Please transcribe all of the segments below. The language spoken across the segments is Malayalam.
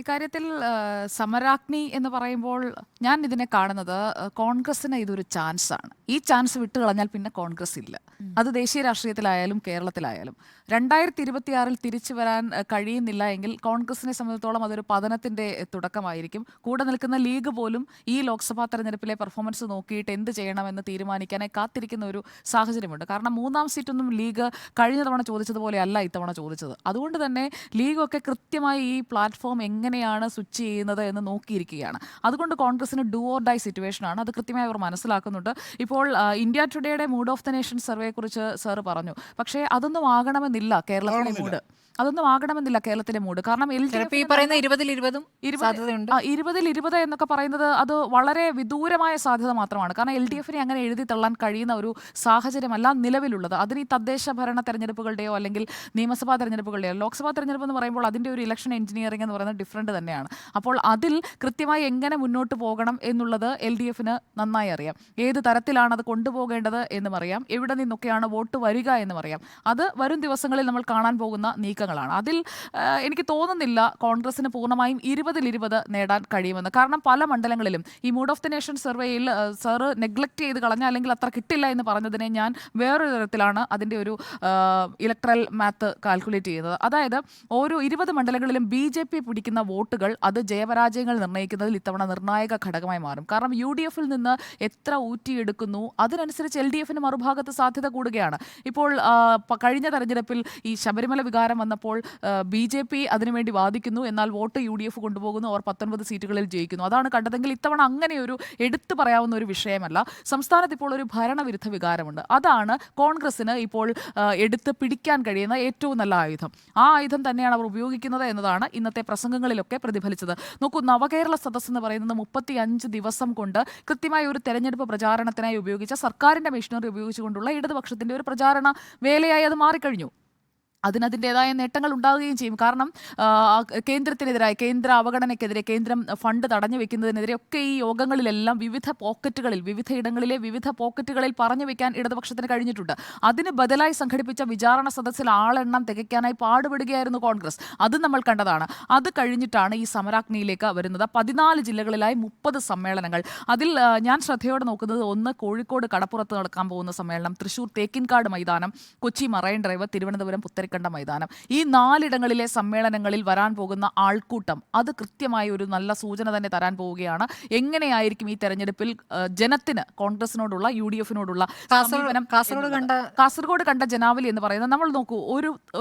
ഇക്കാര്യത്തിൽ സമരാഗ്നി എന്ന് പറയുമ്പോൾ ഞാൻ ഇതിനെ കാണുന്നത് കോൺഗ്രസിന് ഇതൊരു ചാൻസാണ്. ഈ ചാൻസ് വിട്ടുകളഞ്ഞാൽ പിന്നെ കോൺഗ്രസ് ഇല്ല. അത് ദേശീയ രാഷ്ട്രീയത്തിലായാലും കേരളത്തിലായാലും 2026-ൽ തിരിച്ചു വരാൻ കഴിയുന്നില്ല എങ്കിൽ കോൺഗ്രസിനെ സംബന്ധിച്ചിടത്തോളം അതൊരു പതനത്തിന്റെ തുടക്കമായിരിക്കും. കൂടെ നിൽക്കുന്ന ലീഗ് പോലും ഈ ലോക്സഭാ തെരഞ്ഞെടുപ്പിലെ പെർഫോമൻസ് നോക്കിയിട്ട് എന്ത് ചെയ്യണമെന്ന് തീരുമാനിക്കാനായി കാത്തിരിക്കുന്ന ഒരു സാഹചര്യമുണ്ട്. കാരണം മൂന്നാം സീറ്റൊന്നും ലീഗ് കഴിഞ്ഞ തവണ ചോദിച്ചതുപോലെ അല്ല ഇത്തവണ ചോദിച്ചത്. അതുകൊണ്ട് തന്നെ ലീഗൊക്കെ കൃത്യമായി ഈ പ്ലാറ്റ്ഫോം എങ്ങനെയാണ് സ്വിച്ച് ചെയ്യുന്നത് എന്ന് നോക്കിയിരിക്കുകയാണ്. അതുകൊണ്ട് കോൺഗ്രസിന് ഡു ഓർ ഡൈ സിറ്റുവേഷനാണ്. അത് കൃത്യമായി അവർ മനസ്സിലാക്കുന്നുണ്ട്. ഇപ്പോൾ ഇന്ത്യ ടുഡേയുടെ മൂഡ് ഓഫ് ദ നേഷൻ സർവേയെക്കുറിച്ച് സാറ് പറഞ്ഞു. പക്ഷേ അതൊന്നും ആകണമെന്നില്ല കേരളത്തിലെ മൂഡ്. അതൊന്നും ആകണമെന്നില്ല കേരളത്തിലെ മൂഡ്. കാരണം ഈ പറയുന്ന 20-20 സാധ്യതയുണ്ട്. 20-20 എന്നൊക്കെ പറയുന്നത് അത് വളരെ വിദൂരമായ സാധ്യത മാത്രമാണ്. കാരണം LDFനെ അങ്ങനെ എഴുതി തള്ളാൻ കഴിയുന്ന ഒരു സാഹചര്യമല്ല നിലവിലുള്ളത്. അതിന് ഈ തദ്ദേശ ഭരണ തെരഞ്ഞെടുപ്പുകളുടെയോ അല്ലെങ്കിൽ നിയമസഭാ തെരഞ്ഞെടുപ്പുകളുടെയോ, ലോക്സഭാ തെരഞ്ഞെടുപ്പ് എന്ന് പറയുമ്പോൾ അതിൻ്റെ ഒരു ഇലക്ഷൻ എഞ്ചിനീയറിംഗ് എന്ന് പറയുന്നത് ഡിഫറൻറ്റ് തന്നെയാണ്. അപ്പോൾ അതിൽ കൃത്യമായി എങ്ങനെ മുന്നോട്ട് പോകണം എന്നുള്ളത് LDFന് നന്നായി അറിയാം. ഏത് തരത്തിലാണ് അത് കൊണ്ടുപോകേണ്ടത് എന്നും അറിയാം. എവിടെ നിന്നൊക്കെയാണ് വോട്ട് വരിക എന്നും അറിയാം. അത് വരും ദിവസങ്ങളിൽ നമ്മൾ കാണാൻ പോകുന്ന നീക്കങ്ങളാണ്. അതിൽ എനിക്ക് തോന്നുന്നില്ല കോൺഗ്രസിന് പൂർണ്ണമായും 20-20 നേടാൻ കഴിയുമെന്ന്. കാരണം പല മണ്ഡലങ്ങളിലും ഈ മൂഡ് ഓഫ് ദി നേഷൻ സർവേയിൽ സാറ് നെഗ്ലക്റ്റ് ചെയ്ത് കളഞ്ഞ അല്ലെങ്കിൽ അത്ര കിട്ടില്ല എന്ന് പറഞ്ഞതിനെ ഞാൻ വേറൊരു തരത്തിലാണ് അതിൻ്റെ ഒരു ഇലക്ട്രൽ മാത്ത് കാൽക്കുലേറ്റ് ചെയ്യുന്നത്. അതായത് ഓരോ 20 മണ്ഡലങ്ങളിലും BJP പിടിക്കുന്ന വോട്ടുകൾ അത് ജയപരാജയങ്ങൾ നിർണ്ണയിക്കുന്നതിൽ ഇത്തവണ നിർണായക ഘടകമായി മാറും. കാരണം UDFിൽ നിന്ന് എത്ര ഊറ്റിയെടുക്കുന്നു അതിനനുസരിച്ച് LDFന് മറുഭാഗത്ത് സാധ്യത കൂടുകയാണ്. ഇപ്പോൾ കഴിഞ്ഞ തെരഞ്ഞെടുപ്പിൽ ഈ ശബരിമല വികാരം വന്നപ്പോൾ BJP അതിനുവേണ്ടി വാദിക്കുന്നു, എന്നാൽ വോട്ട് UDF കൊണ്ടുപോകുന്നു, അവർ 19 സീറ്റുകളിൽ ജയിക്കുന്നു. അതാണ് കണ്ടതെങ്കിൽ ഇത്തവണ അങ്ങനെയൊരു എടുത്തു പറയാവുന്ന ഒരു വിഷയമല്ല. സംസ്ഥാനത്ത് ഇപ്പോൾ ഒരു ഭരണവിരുദ്ധ വികാരമുണ്ട്. അതാണ് കോൺഗ്രസിന് ഇപ്പോൾ എടുത്ത് പിടിക്കാൻ കഴിയുന്ന ഏറ്റവും നല്ല ആയുധം. ആ ആയുധം തന്നെയാണ് അവർ ഉപയോഗിക്കുന്നത് എന്നതാണ് ഇന്നത്തെ പ്രസംഗങ്ങളിലൊക്കെ പ്രതിഫലിച്ചത്. നോക്കൂ, നവകേരള സദസ്സ് എന്ന് പറയുന്നത് 35 ദിവസം കൊണ്ട് കൃത്യമായ ഒരു തെരഞ്ഞെടുപ്പ് പ്രചാരണത്തിനായി ഉപയോഗിച്ച സർക്കാരിൻ്റെ മെഷീനറി ഉപയോഗിച്ചുകൊണ്ടുള്ള ഇടതുപക്ഷത്തിൻ്റെ ഒരു പ്രചാരണ വേലയായി അത് മാറിക്കഴിഞ്ഞു. അതിൻ്റെതായ നേട്ടങ്ങൾ ഉണ്ടാവുകയും ചെയ്യും. കാരണം കേന്ദ്രത്തിനെതിരായ കേന്ദ്ര അവഗണനയ്ക്കെതിരെ, കേന്ദ്രം ഫണ്ട് തടഞ്ഞു വെക്കുന്നതിനെതിരെ ഒക്കെ ഈ യോഗങ്ങളിലെല്ലാം വിവിധ ഇടങ്ങളിലെ വിവിധ പോക്കറ്റുകളിൽ പറഞ്ഞു വെക്കാൻ ഇടതുപക്ഷത്തിന് കഴിഞ്ഞിട്ടുണ്ട്. അതിന് ബദലായി സംഘടിപ്പിച്ച വിചാരണ സദസ്സിൽ ആളെണ്ണം തികയ്ക്കാനായി പാടുപെടുകയായിരുന്നു കോൺഗ്രസ്. അത് നമ്മൾ കണ്ടതാണ്. അത് കഴിഞ്ഞിട്ടാണ് ഈ സമരാഗ്നിയിലേക്ക് വരുന്നത്. 14 ജില്ലകളിലായി 30 സമ്മേളനങ്ങൾ. അതിൽ ഞാൻ ശ്രദ്ധയോടെ നോക്കുന്നത് ഒന്ന് കോഴിക്കോട് കടപ്പുറത്ത് നടക്കാൻ പോകുന്ന സമ്മേളനം, തൃശ്ശൂർ തേക്കിൻകാട് മൈതാനം, കൊച്ചി മറൈൻ ഡ്രൈവ്, തിരുവനന്തപുരം പുത്തരിക്കണ്ട മൈതാനം. ഈ 4 സമ്മേളനങ്ങളിൽ വരാൻ പോകുന്ന ആൾക്കൂട്ടം അത് കൃത്യമായി ഒരു നല്ല സൂചന തന്നെ തരാൻ പോവുകയാണ്. എങ്ങനെയായിരിക്കും ഈ തെരഞ്ഞെടുപ്പിൽ ജനത്തിന് കോൺഗ്രസിനോടുള്ള UDFിനോടുള്ള കാസർഗോഡ് കണ്ട ജനാവലി എന്ന് പറയുന്നത്. നമ്മൾ നോക്കൂ,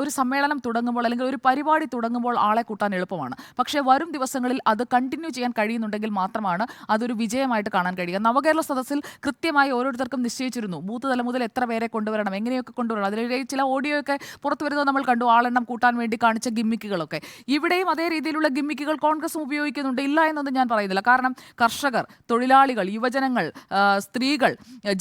ഒരു സമ്മേളനം തുടങ്ങുമ്പോൾ അല്ലെങ്കിൽ ഒരു പരിപാടി തുടങ്ങുമ്പോൾ ആളെ കൂട്ടാൻ എളുപ്പമാണ്. പക്ഷേ വരും ദിവസങ്ങളിൽ അത് കണ്ടിന്യൂ ചെയ്യാൻ കഴിയുന്നുണ്ടെങ്കിൽ മാത്രമാണ് അതൊരു വിജയമായിട്ട് കാണാൻ കഴിയുക. നവകേരള സദസ്സിൽ കൃത്യമായി ഓരോരുത്തർക്കും നിശ്ചയിച്ചിരുന്നു ബൂത്ത് തലം മുതൽ എത്ര പേരെ കൊണ്ടുവരണം, എങ്ങനെയൊക്കെ കൊണ്ടുവരണം. അതിനിടയിൽ ചില ഓഡിയോയൊക്കെ പുറത്തു വരുന്നത് നമ്മൾ കണ്ടു, ആളെണ്ണം കൂട്ടാൻ വേണ്ടി കാണിച്ച ഗിമ്മിക്കുകളൊക്കെ. ഇവിടെയും അതേ രീതിയിലുള്ള ഗിമ്മിക്കുകൾ കോൺഗ്രസും ഉപയോഗിക്കുന്നുണ്ട്, ഇല്ല എന്നൊന്നും ഞാൻ പറയുന്നില്ല. കാരണം കർഷകർ, തൊഴിലാളികൾ, യുവജനങ്ങൾ, സ്ത്രീകൾ,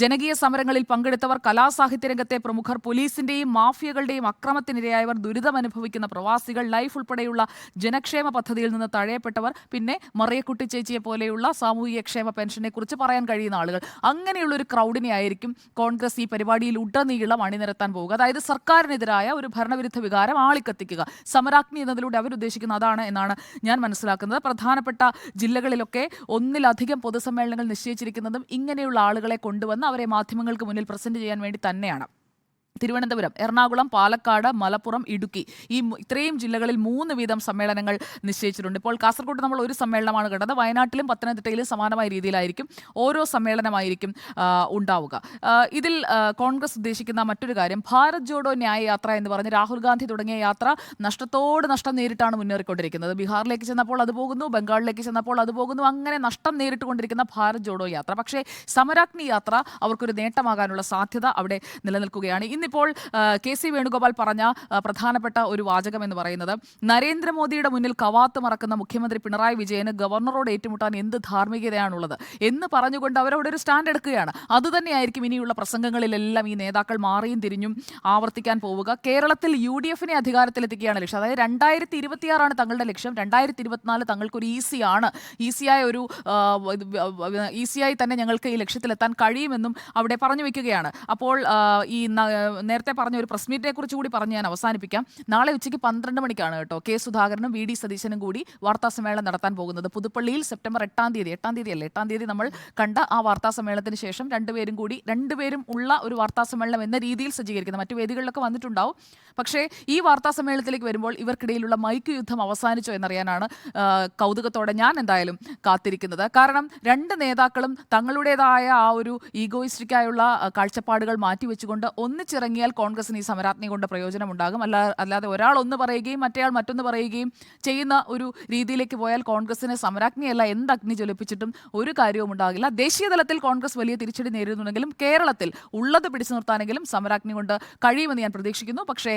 ജനകീയ സമരങ്ങളിൽ പങ്കെടുത്തവർ, കലാസാഹിത്യ രംഗത്തെ പ്രമുഖർ, പോലീസിന്റെയും മാഫിയകളുടെയും അക്രമത്തിനിരയായവർ, ദുരിതമനുഭവിക്കുന്ന പ്രവാസികൾ, ലൈഫ് ഉൾപ്പെടെയുള്ള ജനക്ഷേമ പദ്ധതിയിൽ നിന്ന് തഴയപ്പെട്ടവർ, പിന്നെ മറിയക്കുട്ടി ചേച്ചിയെ പോലെയുള്ള സാമൂഹിക ക്ഷേമ പെൻഷനെ കുറിച്ച് പറയാൻ കഴിയുന്ന ആളുകൾ, അങ്ങനെയുള്ള ഒരു ക്രൗഡിനെ ആയിരിക്കും കോൺഗ്രസ് ഈ പരിപാടിയിൽ ഉടനീളം അണിനിരത്താൻ പോവുക. അതായത് സർക്കാരിനെതിരായ ഒരു ഭരണവിരുദ്ധ വികാരം ആളിക്കത്തിക്കുക. സമരാഗ്നി എന്നതിലൂടെ അവരുദ്ദേശിക്കുന്ന അതാണ് എന്നാണ് ഞാൻ മനസ്സിലാക്കുന്നത്. പ്രധാനപ്പെട്ട ജില്ലകളിലൊക്കെ ഒന്നിലധികം പൊതുസമ്മേളനങ്ങൾ നിശ്ചയിച്ചിരിക്കുന്നതും ഇങ്ങനെയുള്ള ആളുകളെ കൊണ്ടുവന്ന് അവരെ മാധ്യമങ്ങൾക്ക് മുന്നിൽ പ്രസന്റ് ചെയ്യാൻ വേണ്ടി തന്നെയാണ്. തിരുവനന്തപുരം, എറണാകുളം, പാലക്കാട്, മലപ്പുറം, ഇടുക്കി, ഇത്രയും ജില്ലകളിൽ 3 വീതം സമ്മേളനങ്ങൾ നിശ്ചയിച്ചിട്ടുണ്ട്. ഇപ്പോൾ കാസർഗോഡ് നമ്മൾ ഒരു സമ്മേളനമാണ് കണ്ടത്. വയനാട്ടിലും പത്തനംതിട്ടയിലും സമാനമായ രീതിയിലായിരിക്കും ഓരോ സമ്മേളനമായിരിക്കും ഉണ്ടാവുക. ഇതിൽ കോൺഗ്രസ് ഉദ്ദേശിക്കുന്ന മറ്റൊരു കാര്യം, ഭാരത് ജോഡോ ന്യായ യാത്ര എന്ന് പറഞ്ഞ് രാഹുൽ ഗാന്ധി തുടങ്ങിയ യാത്ര നഷ്ടത്തോട് നഷ്ടം നേരിട്ടാണ് മുന്നേറിക്കൊണ്ടിരിക്കുന്നത്. ബീഹാറിലേക്ക് ചെന്നപ്പോൾ അത് പോകുന്നു, ബംഗാളിലേക്ക് ചെന്നപ്പോൾ അത് പോകുന്നു, അങ്ങനെ നഷ്ടം നേരിട്ടുകൊണ്ടിരിക്കുന്ന ഭാരത് ജോഡോ യാത്ര. പക്ഷേ സമരാഗ്നി യാത്ര അവർക്കൊരു നേട്ടമാകാനുള്ള സാധ്യത അവിടെ നിലനിൽക്കുകയാണ്. ഇന്നിപ്പോൾ KC വേണുഗോപാൽ പറഞ്ഞ പ്രധാനപ്പെട്ട ഒരു വാചകം എന്ന് പറയുന്നത്, നരേന്ദ്രമോദിയുടെ മുന്നിൽ കവാത്ത് മറക്കുന്ന മുഖ്യമന്ത്രി പിണറായി വിജയന് ഗവർണറോട് ഏറ്റുമുട്ടാൻ എന്ത് ധാർമ്മികതയാണുള്ളത് എന്ന് പറഞ്ഞുകൊണ്ട് അവരവിടെ ഒരു സ്റ്റാൻഡ് എടുക്കുകയാണ്. അതുതന്നെയായിരിക്കും ഇനിയുള്ള പ്രസംഗങ്ങളിലെല്ലാം ഈ നേതാക്കൾ മാറിയും തിരിഞ്ഞും ആവർത്തിക്കാൻ പോവുക. കേരളത്തിൽ UDFനെ അധികാരത്തിലെത്തിക്കുകയാണ് ലക്ഷ്യം. അതായത് 2026 തങ്ങളുടെ ലക്ഷ്യം. 2024 തങ്ങൾക്കൊരു ഈസിയായി തന്നെ ഞങ്ങൾക്ക് ഈ ലക്ഷ്യത്തിലെത്താൻ കഴിയുമെന്നും അവിടെ പറഞ്ഞു വെക്കുകയാണ്. അപ്പോൾ ഈ നേരത്തെ പറഞ്ഞ ഒരു പ്രസ് മീറ്റിനെ കുറിച്ച് കൂടി പറഞ്ഞ് ഞാൻ അവസാനിപ്പിക്കാം. നാളെ ഉച്ചയ്ക്ക് 12 മണിക്കാണ് കേട്ടോ കെ സുധാകരനും വി ഡി സതീശനും കൂടി വാർത്താ സമ്മേളനം നടത്താൻ പോകുന്നത്. പുതുപ്പള്ളിയിൽ സെപ്റ്റംബർ 8 തീയതി നമ്മൾ കണ്ട ആ വാർത്താ സമ്മേളനത്തിന് ശേഷം രണ്ടുപേരും ഉള്ള ഒരു വാർത്താ സമ്മേളനം എന്ന രീതിയിൽ സജ്ജീകരിക്കുന്നത്. മറ്റു വേദികളിലൊക്കെ വന്നിട്ടുണ്ടാവും. പക്ഷേ ഈ വാർത്താ സമ്മേളനത്തിലേക്ക് വരുമ്പോൾ ഇവർക്കിടയിലുള്ള മൈക്ക് യുദ്ധം അവസാനിച്ചോ എന്നറിയാനാണ് കൗതുകത്തോടെ ഞാൻ എന്തായാലും കാത്തിരിക്കുന്നത്. കാരണം രണ്ട് നേതാക്കളും തങ്ങളുടേതായ ആ ഒരു ഈഗോയിസ്റ്റിക്കായുള്ള കാഴ്ചപ്പാടുകൾ മാറ്റിവെച്ചുകൊണ്ട് ഒന്നിച്ചിറങ്ങിയാൽ കോൺഗ്രസിന് ഈ സമരാജ്ഞി കൊണ്ട് പ്രയോജനമുണ്ടാകും. അല്ലാതെ ഒരാൾ ഒന്ന് പറയുകയും മറ്റേയാൾ മറ്റൊന്ന് പറയുകയും ചെയ്യുന്ന ഒരു രീതിയിലേക്ക് പോയാൽ കോൺഗ്രസിന് സമരാജ്ഞിയല്ല എന്ത് അഗ്നി ജ്വലിപ്പിച്ചിട്ടും ഒരു കാര്യവും ഉണ്ടാകില്ല. ദേശീയ തലത്തിൽ കോൺഗ്രസ് വലിയ തിരിച്ചടി നേരിടുന്നുണ്ടെങ്കിലും കേരളത്തിൽ ഉള്ളത് പിടിച്ചു നിർത്താനെങ്കിലും സമരാജ്ഞി കൊണ്ട് കഴിയുമെന്ന് ഞാൻ പ്രതീക്ഷിക്കുന്നു. പക്ഷേ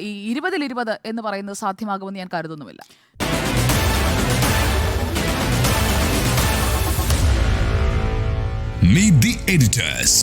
ഈ 20-20 എന്ന് പറയുന്നത് സാധ്യമാകുമെന്ന് ഞാൻ കരുതുന്നുമില്ല. Meet the editors.